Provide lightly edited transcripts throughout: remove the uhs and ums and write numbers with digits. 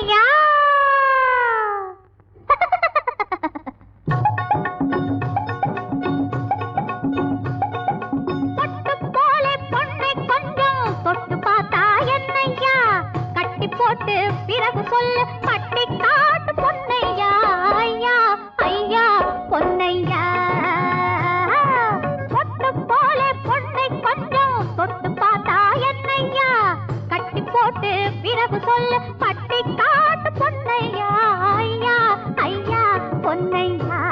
பொன்னையா பொட்டு போல பொண்ணை கொஞ்சம் தொட்டு பார்த்தா என்னையா கட்டி போட்டு பிறகு சொல்லு பட்டி காட்டு பொன்னையா ஐயா ஐயா பொன்னையா பொட்டு போல பொண்ணை கொஞ்சம் தொட்டு பார்த்தா என்னையா கட்டி போட்டு பிறகு சொல்லு பட்டி காட்டு பொன்னையா ஐயா ஐயா பொன்னையா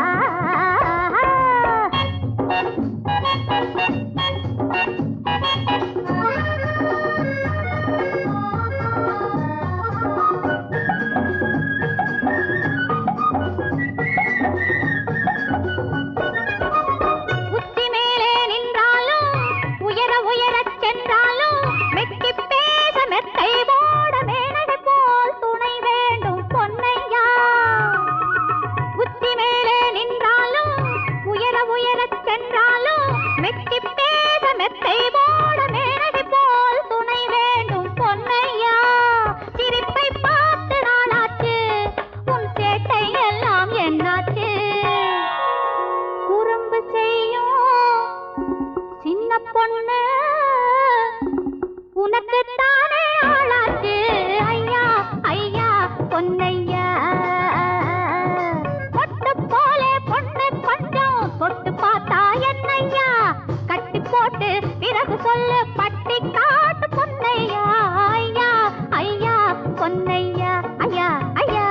பொண்ணு உனக்கு தானே ஆளாச்சு ஐயா ஐயா பொன்னையா பொட்டு போல பொண்ணு கொஞ்சம் தொட்டு பார்த்தா என்னையா கட்டி போட்டு பிறகு சொல்லு பட்டி காட்டு பொன்னையா ஐயா ஐயா பொன்னையா ஐயா ஐயா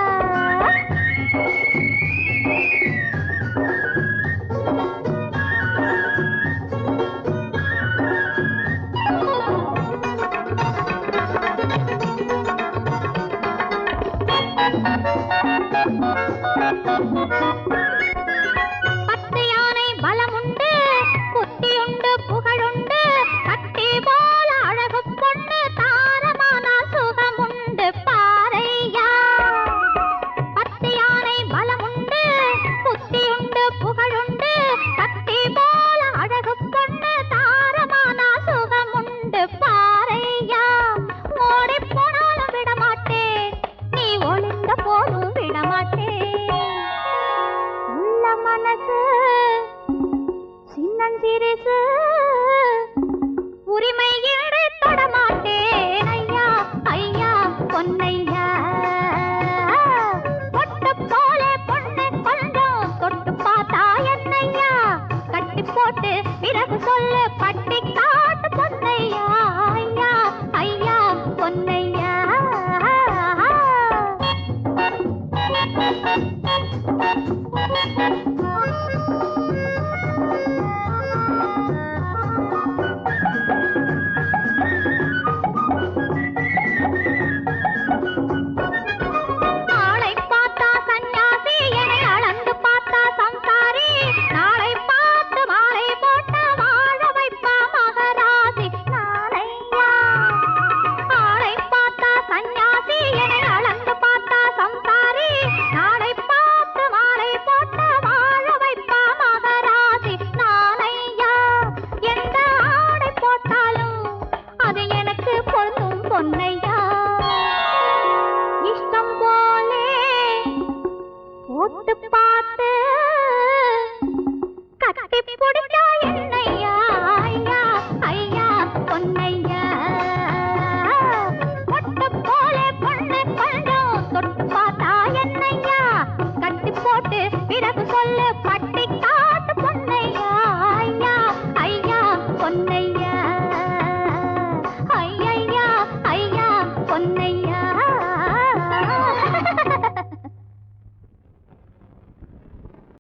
பத்து யானை பலமுண்டு புத்தியுண்டு புகழுண்டு கட்டி போல அழகு பொண்ணு தாரமான சுகமுண்டு பாரையா பத்து யானை பலமுண்டு புத்தியுண்டு புகழுண்டு கட்டி போல அழகு பொண்ணு தாரமான சுகமுண்டு பாரையா ஓடி போனாலும் விடமாட்டேன் நீ ஒளிந்த போதும் விடமாட்டேன் உள்ள மனசு சின்னஞ்சிரிசு உரிமை இன்றி தொடமாட்டேன் ஐயா ஐயா பொன்னையா பொட்டு போல பொண்ணு கொஞ்சம் தொட்டு பார்த்தா என்னையா கட்டி போட்டு பிறகு சொல்லு பட்டி காட்டு பொன்னையா ஐயா ஐயா பொன்னையா பொன்னையா இஷ்டம் போலே போட்டு பார்த்து கட்டி பிடிச்சா என்னையா ஐயா ஐயா பொன்னையா பொட்டு போலே பொண்ணு கொஞ்சம் தொட்டு பார்த்தா என்னையா கட்டி போட்டு பிறகு சொல்லு பட்டி காட்டு பொன்னையா ஐயா ஐயா பொன்னையா